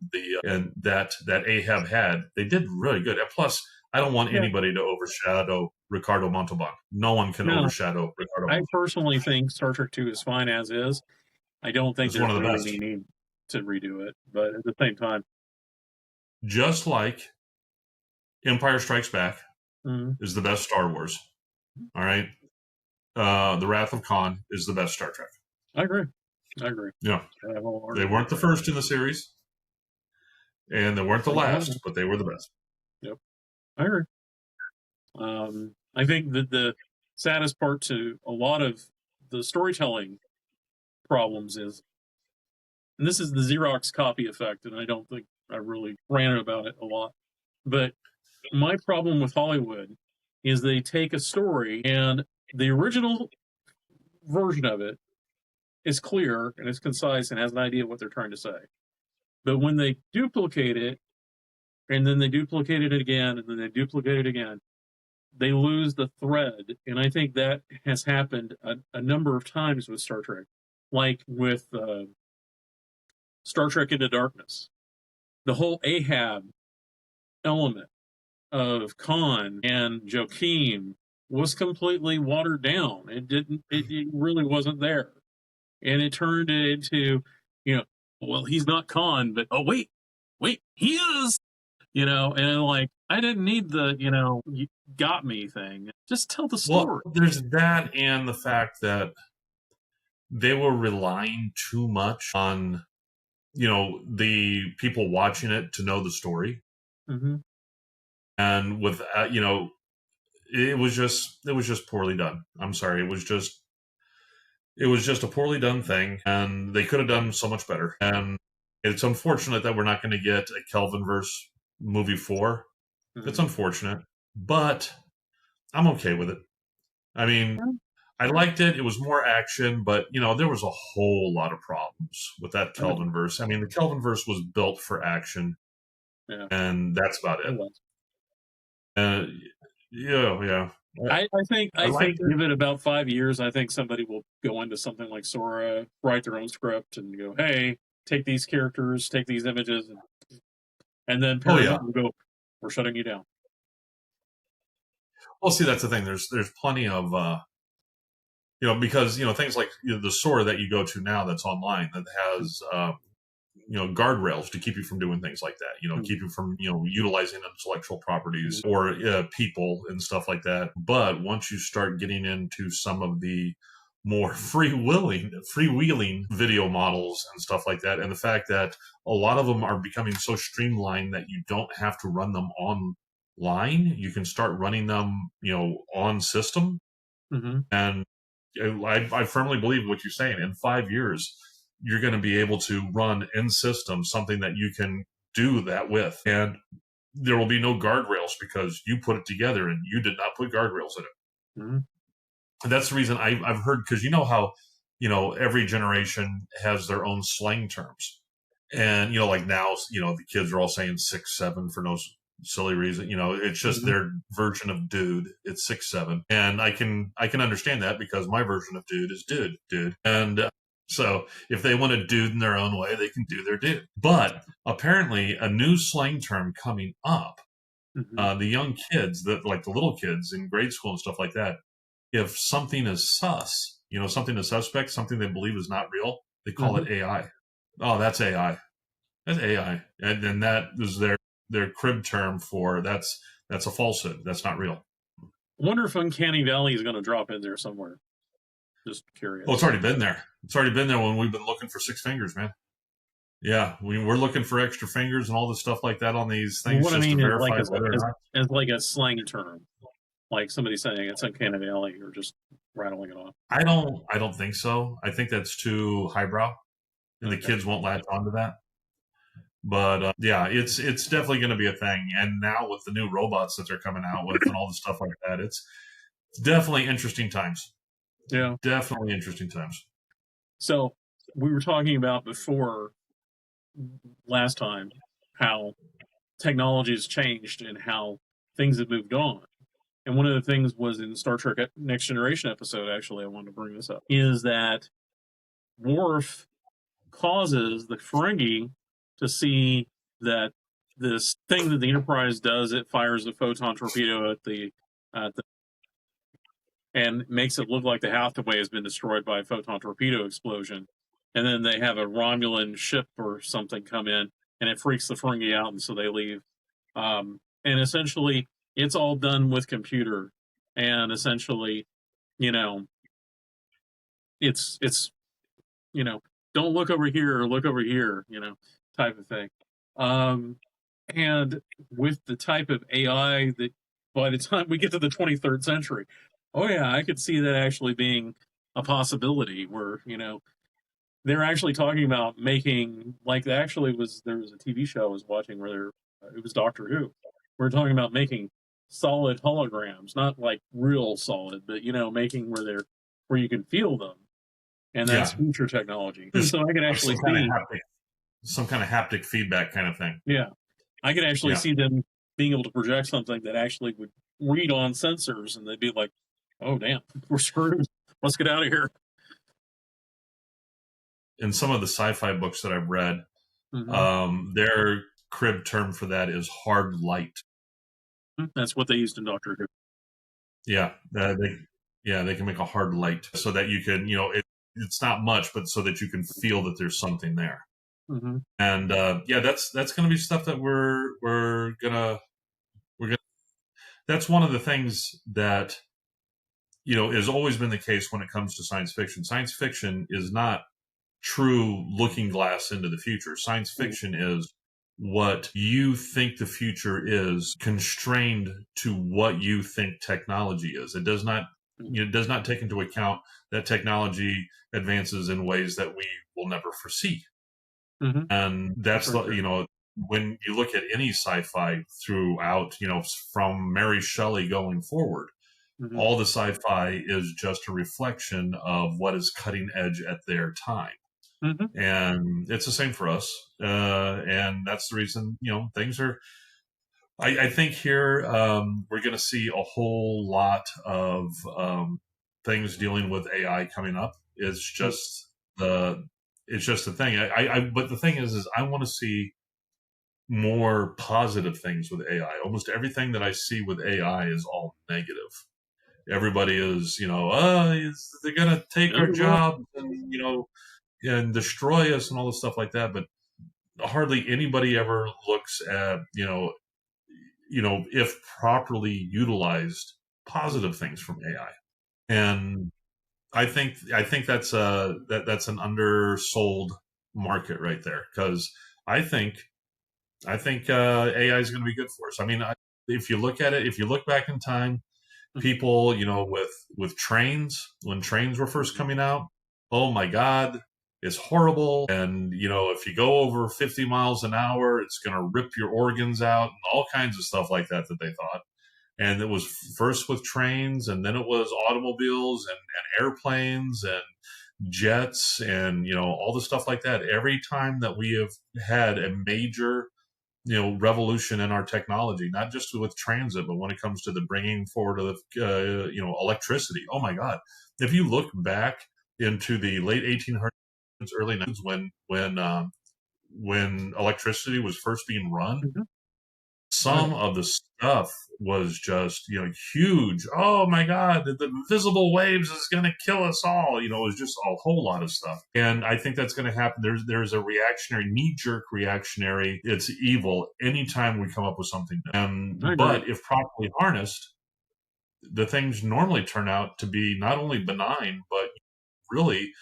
that Ahab had, they did really good. And plus, I don't want anybody to overshadow Ricardo Montalban. No one can overshadow Ricardo I Montalban. personally think Star Trek II is fine as is. I don't think It's there's one of the really best. any need to redo it, but at the same time, Just like Empire Strikes Back mhm. is the best Star Wars. All right. The Wrath of Khan is the best Star Trek. I agree. Yeah. I They weren't the first in the series, and they weren't the last, but they were the best. Yep. I agree. I think that the saddest part to a lot of the storytelling problems is, and this is the Xerox copy effect, and I don't think I really ranted about it a lot, but my problem with Hollywood is they take a story and the original version of it is clear and it's concise and has an idea of what they're trying to say. But when they duplicate it, and then they duplicate it again, and then they duplicate it again, they lose the thread. And I think that has happened a number of times with Star Trek, like with Star Trek Into Darkness. The whole Ahab element of Khan and Joachim was completely watered down. It really wasn't there. And it turned it into, well, he's not Khan, but oh, wait, he is, and like, I didn't need the, you got me thing. Just tell the story. Well, there's that and the fact that they were relying too much on, the people watching it to know the story. Mm-hmm. And with, it was just poorly done. I'm sorry. It was just a poorly done thing, and they could have done so much better. And it's unfortunate that we're not going to get a Kelvinverse movie 4. Mm-hmm. It's unfortunate, but I'm okay with it. I mean, I liked it. It was more action, but there was a whole lot of problems with that Kelvinverse. I mean, the Kelvinverse was built for action, and that's about it. Yeah. I think give it about 5 years. I think somebody will go into something like Sora, write their own script, and go, "Hey, take these characters, take these images," and then Paramount will go, "We're shutting you down." Well, see, that's the thing. There's plenty of because things like the Sora that you go to now that's online that has guardrails to keep you from doing things like that. Keep you from utilizing intellectual properties or people and stuff like that. But once you start getting into some of the more freewheeling video models and stuff like that, and the fact that a lot of them are becoming so streamlined that you don't have to run them online, you can start running them on system. And I firmly believe what you're saying. In 5 years, you're going to be able to run in system something that you can do that with, and there will be no guardrails because you put it together and you did not put guardrails in it. And that's the reason I've heard, because how every generation has their own slang terms, and like now the kids are all saying 6'7" for no silly reason. It's just their version of dude. It's 6'7", and I can understand that because my version of dude is dude, and so if they want to dude in their own way, they can do their dude. But apparently, a new slang term coming up, the young kids, like the little kids in grade school and stuff like that, if something is sus, something is suspect, something they believe is not real, they call it AI. Oh, that's AI. That's AI, and then that is their crib term for that's a falsehood. That's not real. I wonder if Uncanny Valley is going to drop in there somewhere. Just curious. Oh, it's already been there. It's already been there when we've been looking for 6 fingers, man. Yeah, we're looking for extra fingers and all this stuff like that on these things. What I mean to is verify whether or not. as like a slang term, like somebody saying it's Uncanny Valley, or just rattling it off. I don't think so. I think that's too highbrow, and the kids won't latch onto that. But yeah, it's definitely going to be a thing. And now with the new robots that they're coming out with and all the stuff like that, it's definitely interesting times. Yeah. Definitely interesting times. So we were talking about before last time how technology has changed and how things have moved on. And one of the things was in Star Trek Next Generation episode, actually, I wanted to bring this up, is that Worf causes the Ferengi to see that this thing that the Enterprise does, it fires a photon torpedo at the and makes it look like the Hathaway has been destroyed by a photon torpedo explosion. And then they have a Romulan ship or something come in, and it freaks the Ferengi out, and so they leave. And essentially, it's all done with computer, and essentially, you know, it's you know, don't look over here or look over here, type of thing. And with the type of AI that by the time we get to the 23rd century, oh yeah, I could see that actually being a possibility where, they're actually talking about making, like, there was a TV show I was watching where it was Doctor Who. We're talking about making solid holograms, not like real solid, but, making where you can feel them. And that's future technology. So I can actually see some kind of haptic feedback kind of thing. Yeah. I could actually see them being able to project something that actually would read on sensors, and they'd be like, oh, damn, we're screwed. Let's get out of here. In some of the sci-fi books that I've read, their crib term for that is hard light. That's what they used in Doctor Who. Yeah. They can make a hard light so that you can, it's not much, but so that you can feel that there's something there. Mm-hmm. And that's going to be stuff that we're gonna. That's one of the things that has always been the case when it comes to science fiction. Science fiction is not true looking glass into the future. Science fiction is what you think the future is, constrained to what you think technology is. It does not take into account that technology advances in ways that we will never foresee. Mm-hmm. And that's when you look at any sci-fi throughout, from Mary Shelley going forward, all the sci-fi is just a reflection of what is cutting edge at their time. And it's the same for us. And that's the reason, things are, I think here, we're going to see a whole lot of things dealing with AI coming up. It's just the thing. But the thing is I want to see more positive things with AI. Almost everything that I see with AI is all negative. Everybody is, they're going to take our jobs and, and destroy us and all this stuff like that. But hardly anybody ever looks at, if properly utilized, positive things from AI. And I think that's an undersold market right there, because I think AI is going to be good for us. I mean, if you look at it, if you look back in time, people, with trains, when trains were first coming out, oh my God, it's horrible. And, if you go over 50 miles an hour, it's going to rip your organs out and all kinds of stuff like that they thought. And it was first with trains, and then it was automobiles and airplanes and jets and, all the stuff like that. Every time that we have had a major, revolution in our technology, not just with transit, but when it comes to the bringing forward of, electricity. Oh my God. If you look back into the late 1800s, early 1900s, when electricity was first being run, some of the stuff was just, huge. Oh my God, the visible waves is going to kill us all. It was just a whole lot of stuff. And I think that's going to happen. There's a knee-jerk reactionary. It's evil anytime we come up with something. But if properly harnessed, the things normally turn out to be not only benign, but really,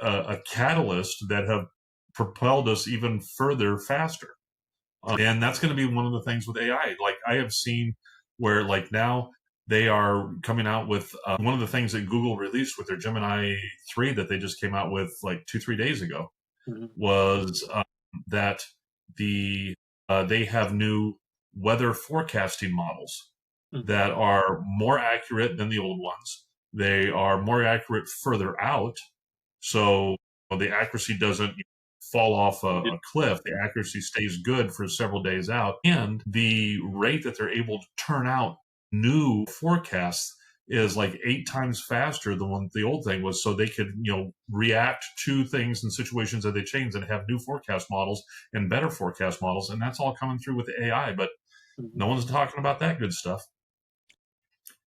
a catalyst that have propelled us even further faster. And that's going to be one of the things with AI. Like, I have seen where, like, now they are coming out with one of the things that Google released with their Gemini 3 that they just came out with like 2-3 days ago was that they have new weather forecasting models that are more accurate than the old ones. They are more accurate further out, so the accuracy doesn't fall off a cliff. The accuracy stays good for several days out, and the rate that they're able to turn out new forecasts is like 8 times faster than what the old thing was, so they could react to things and situations that they change and have new forecast models and better forecast models, and that's all coming through with AI, but no one's talking about that good stuff.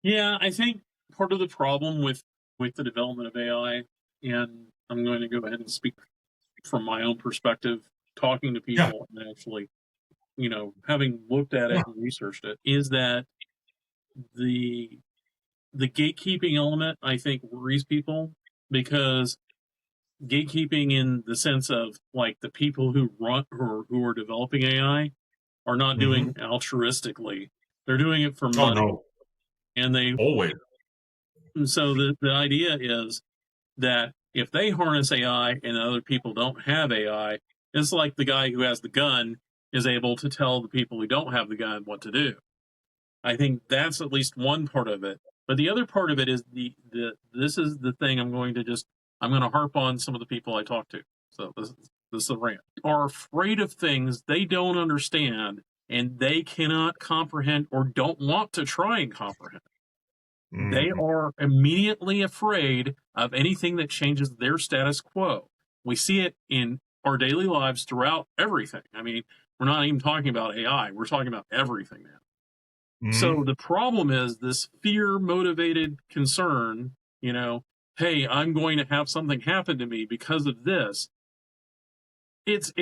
Yeah, I think part of the problem with the development of AI, and I'm going to go ahead and speak from my own perspective, talking to people and actually, having looked at it and researched it, is that the gatekeeping element, I think, worries people, because gatekeeping in the sense of like the people who are developing AI are not doing altruistically. They're doing it for money. Oh, no. And they always. So the idea is that if they harness AI and other people don't have AI, it's like the guy who has the gun is able to tell the people who don't have the gun what to do. I think that's at least one part of it. But the other part of it is this is the thing I'm going to harp on some of the people I talk to. So this is a rant. Are afraid of things they don't understand and they cannot comprehend or don't want to try and comprehend. They are immediately afraid of anything that changes their status quo. We see it in our daily lives throughout everything. I mean, we're not even talking about AI. We're talking about everything now. So the problem is this fear-motivated concern, hey, I'm going to have something happen to me because of this. It's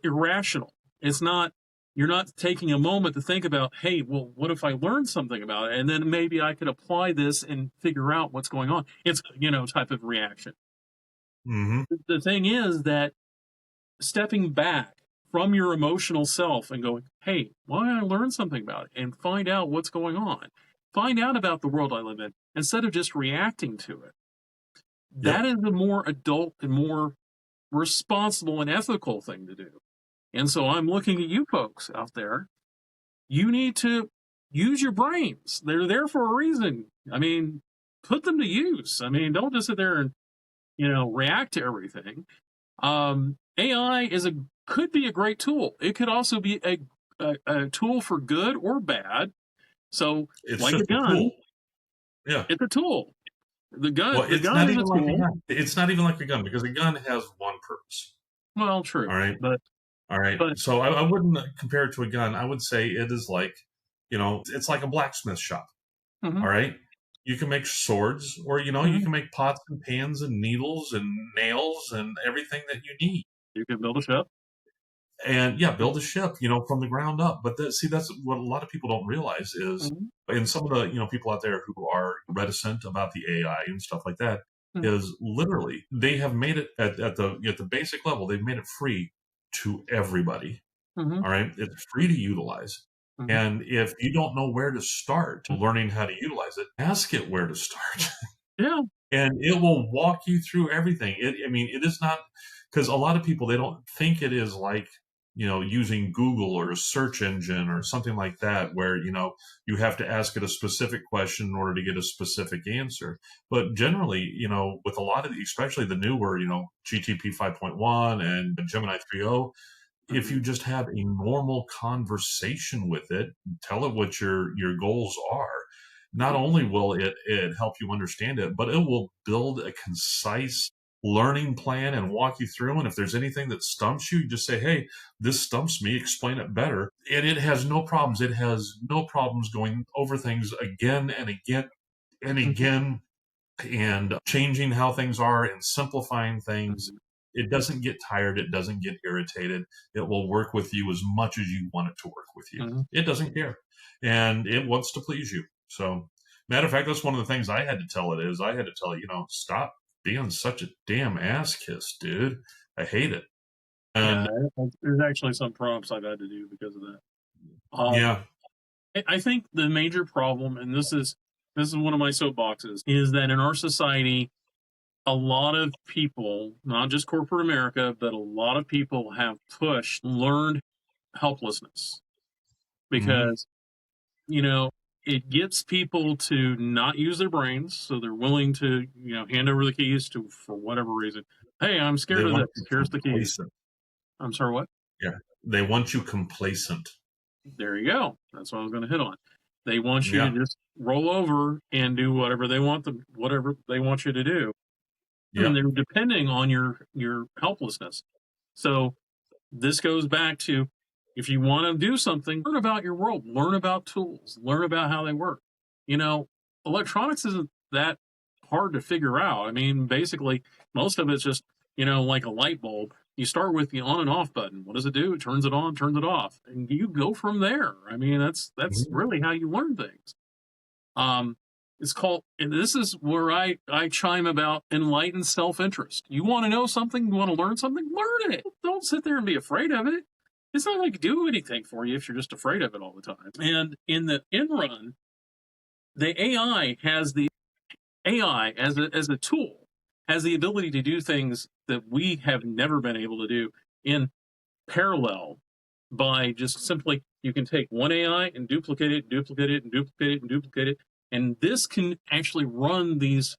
irrational. It's not. You're not taking a moment to think about, hey, well, what if I learned something about it? And then maybe I could apply this and figure out what's going on. It's, type of reaction. The thing is that stepping back from your emotional self and going, hey, why don't I learn something about it and find out what's going on? Find out about the world I live in instead of just reacting to it. That is a more adult and more responsible and ethical thing to do. And so I'm looking at you folks out there. You need to use your brains. They're there for a reason. I mean, put them to use. I mean, don't just sit there and, react to everything. AI could be a great tool. It could also be a tool for good or bad. So, it's like a gun, tool. Yeah, it's a tool. The gun, well, the gun is a tool. It's not even like a gun because a gun has one purpose. Well, true. All right. But So I wouldn't compare it to a gun. I would say it is like, it's like a blacksmith shop. All right. You can make swords, or, you can make pots and pans and needles and nails and everything that you need. You can build a ship. And build a ship, from the ground up. But that's what a lot of people don't realize is, and some of the, people out there who are reticent about the AI and stuff like that, is literally they have made it at the basic level. They've made it free to everybody. All right. It's free to utilize. And if you don't know where to start learning how to utilize it, ask it where to start. And it will walk you through everything. It is not, because a lot of people, they don't think it is like, using Google or a search engine or something like that, where, you have to ask it a specific question in order to get a specific answer. But generally, with a lot of especially the newer, GTP 5.1 and Gemini 3.0, if you just have a normal conversation with it, tell it what your goals are, not only will it help you understand it, but it will build a concise learning plan and walk you through. And if there's anything that stumps you, just say, hey, this stumps me, explain it better. And it has no problems. It has no problems going over things again and again and again and changing how things are and simplifying things. It doesn't get tired. It doesn't get irritated. It will work with you as much as you want it to work with you. It doesn't care. And it wants to please you. So, matter of fact, that's one of the things I had to tell it stop being such a damn ass kiss, dude. I hate it. And there's actually some prompts I've had to do because of that. I think the major problem, and this is one of my soapboxes, is that in our society, a lot of people, not just corporate America, but a lot of people have learned helplessness, because it gets people to not use their brains, so they're willing to hand over the keys to for whatever reason. Hey, I'm scared They of want this. you Here's the keys. complacent. I'm sorry, what? Yeah. They want you complacent. There you go. That's what I was going to hit on. They want you to Yeah. just roll over and do whatever they want you to do. Yeah. And they're depending on your helplessness. So this goes back to, if you want to do something, learn about your world, learn about tools, learn about how they work. Electronics isn't that hard to figure out. I mean, basically, most of it's just, like a light bulb. You start with the on and off button. What does it do? It turns it on, turns it off, and you go from there. I mean, that's Mhm. really how you learn things. It's called, and this is where I chime about enlightened self-interest. You want to know something, you want to learn something, learn it. Don't sit there and be afraid of it. It's not like do anything for you if you're just afraid of it all the time. And in the end run, the AI as a tool has the ability to do things that we have never been able to do in parallel, by just simply, you can take one AI and duplicate it, duplicate it, and duplicate it, and duplicate it. And this can actually run these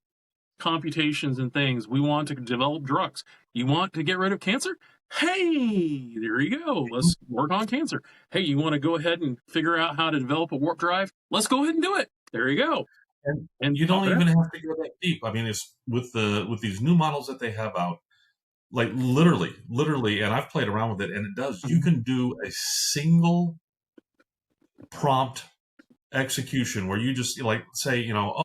computations and things. We want to develop drugs. You want to get rid of cancer? Hey, there you go. Let's work on cancer. Hey, you want to go ahead and figure out how to develop a warp drive? Let's go ahead and do it. There you go. And you don't even have to go that deep. I mean, it's with these new models that they have out, like literally, and I've played around with it, and it does. You can do a single prompt execution where you just like say, I'm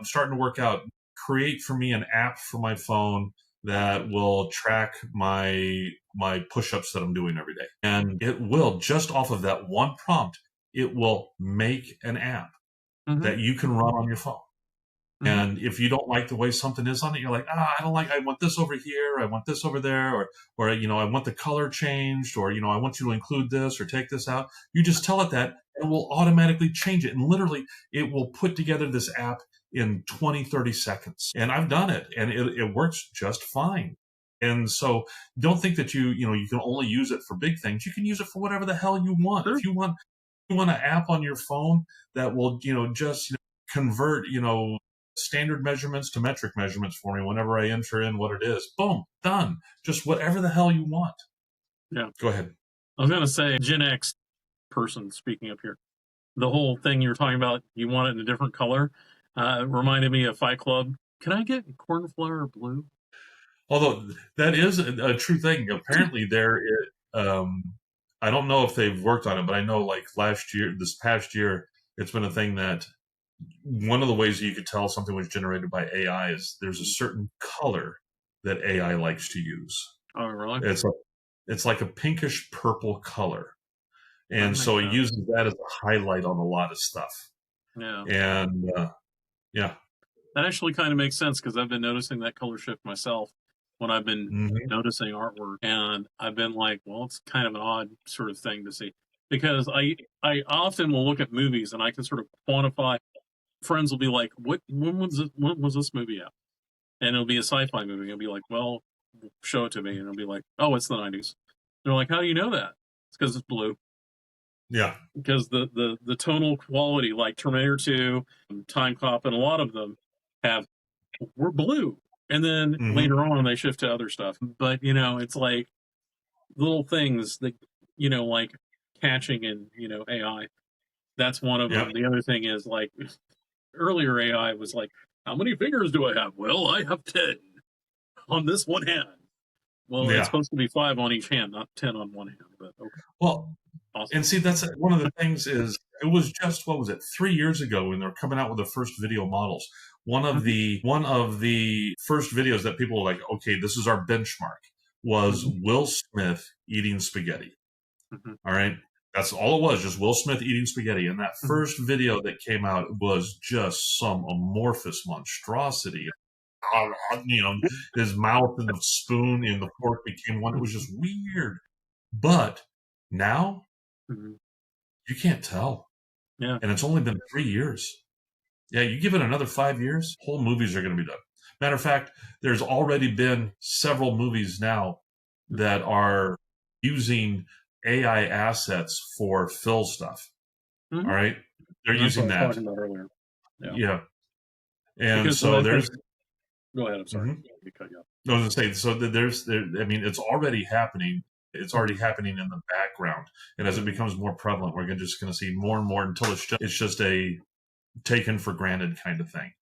starting to work out. Create for me an app for my phone that will track my push-ups that I'm doing every day, and it will, just off of that one prompt, it will make an app that you can run on your phone. And if you don't like the way something is on it, you're like, I don't like, I want this over here, I want this over there, or I want the color changed, or, I want you to include this or take this out. You just tell it that, and it will automatically change it. And literally, it will put together this app in 20, 30 seconds. And I've done it, and it works just fine. And so don't think that you can only use it for big things. You can use it for whatever the hell you want. If you want an app on your phone that will, just convert, standard measurements to metric measurements for me whenever I enter in what it is. Boom, done. Just whatever the hell you want. Yeah. Go ahead. I was going to say, Gen X person speaking up here, the whole thing you were talking about, you want it in a different color, reminded me of Fight Club. Can I get cornflower blue? Although that is a true thing. Apparently I don't know if they've worked on it, but I know like this past year, it's been a thing that one of the ways that you could tell something was generated by AI is there's a certain color that AI likes to use. Oh, really? It's like a pinkish purple color. And so it uses that as a highlight on a lot of stuff. Yeah. And yeah. That actually kind of makes sense, because I've been noticing that color shift myself when I've been noticing artwork. And I've been like, well, it's kind of an odd sort of thing to see, because I often will look at movies and I can sort of quantify. Friends will be like, when was this movie out? And it'll be a sci-fi movie. It'll be like, well, show it to me. And it'll be like, oh, it's the 90s. They're like, how do you know that? It's because it's blue. Yeah. Because the tonal quality, like Terminator 2, Time Cop, and a lot of them were blue. And then later on, they shift to other stuff. But, it's like little things that, like catching in, AI. That's one of them. The other thing is, like, earlier AI was like, how many fingers do I have? Well, I have 10 on this one hand. Well, it's supposed to be 5 on each hand, not 10 on one hand. But okay. Well, awesome. And see, that's one of the things is, it was just, 3 years ago when they were coming out with the first video models. One of the first videos that people were like, okay, this is our benchmark, was Will Smith eating spaghetti. All right. That's all it was, just Will Smith eating spaghetti. And that first video that came out was just some amorphous monstrosity. His mouth and the spoon and the fork became one. It was just weird. But now, you can't tell. Yeah. And it's only been 3 years. Yeah, you give it another 5 years, whole movies are going to be done. Matter of fact, there's already been several movies now that are using AI assets for fill stuff. Mm-hmm. All right. They're That's using what I was that. talking about earlier. Yeah. And Because so there's. Go ahead. I'm sorry. Mhm. Let me cut you off. I was going to say, so I mean, it's already happening. It's already happening in the background. And as it becomes more prevalent, we're just going to see more and more until it's just a taken for granted kind of thing,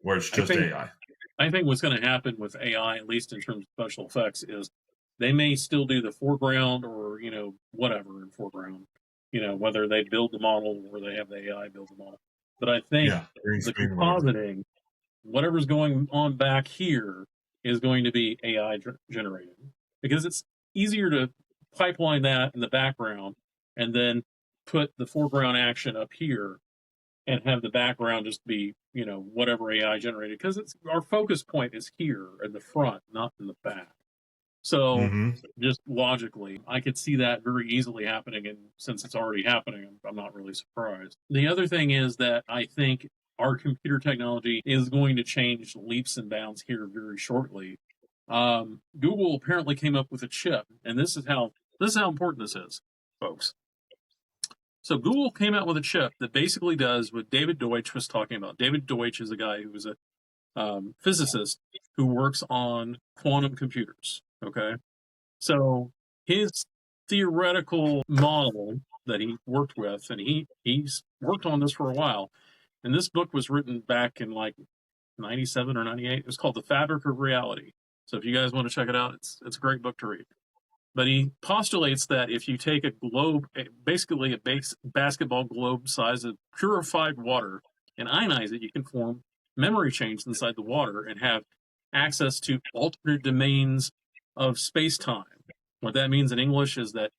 where it's just AI. I think what's going to happen with AI, at least in terms of special effects, is they may still do the foreground or, whatever in foreground, whether they build the model or they have the AI build the model. But I think the compositing, whatever's going on back here is going to be AI generated, because it's easier to pipeline that in the background and then put the foreground action up here and have the background just be, whatever AI generated, because it's our focus point is here in the front, not in the back. So just logically, I could see that very easily happening, and since it's already happening, I'm not really surprised. The other thing is that I think our computer technology is going to change leaps and bounds here very shortly. Google apparently came up with a chip, and this is how important this is, folks. So Google came out with a chip that basically does what David Deutsch was talking about. David Deutsch is a guy who was a physicist who works on quantum computers. Okay, so his theoretical model that he worked with, and he's worked on this for a while, and this book was written back in like 97 or 98. It was called The Fabric of Reality. So if you guys want to check it out, it's a great book to read. But he postulates that if you take a globe, basically a basketball globe size of purified water, and ionize it, you can form memory chains inside the water and have access to alternate domains of space-time. What that means in English is that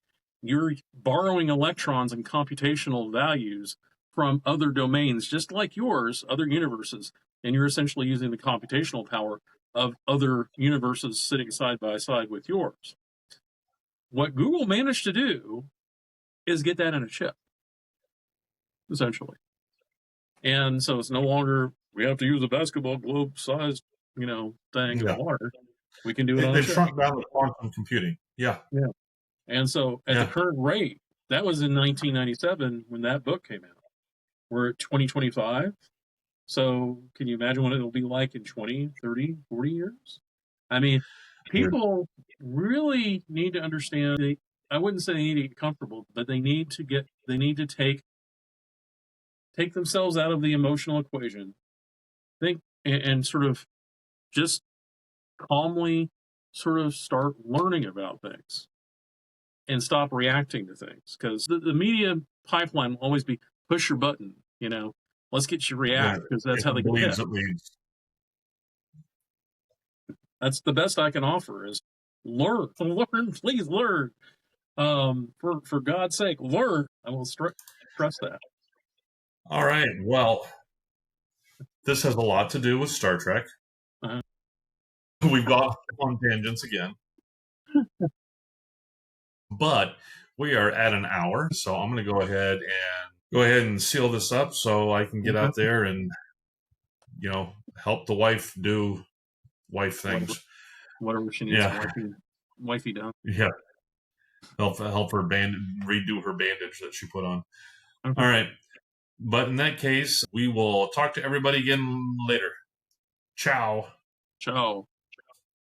you're borrowing electrons and computational values from other domains, just like yours, other universes, and you're essentially using the computational power of other universes sitting side by side with yours. What Google managed to do is get that in a chip, essentially. And so it's no longer, we have to use a basketball globe sized, thing of water. We can do it on a chip. They've shrunk down with quantum computing. Yeah. And so at the current rate, that was in 1997 when that book came out. We're at 2025. So can you imagine what it'll be like in 20, 30, 40 years? I mean, people really need to understand. I wouldn't say they need to get comfortable, but they need to take themselves out of the emotional equation. Think and sort of just calmly sort of start learning about things and stop reacting to things. Because the media pipeline will always be push your button, let's get you react, because that's how they get hit. That's the best I can offer is learn, please learn. For God's sake, learn. I will stress that. All right. Well, this has a lot to do with Star Trek. We've got on tangents again. But we are at an hour, so I'm going to go ahead and seal this up so I can get out there and, help the wife do wife things. Whatever she needs wifey done. Yeah. Help her redo her bandage that she put on. Okay. All right. But in that case, we will talk to everybody again later. Ciao. Ciao.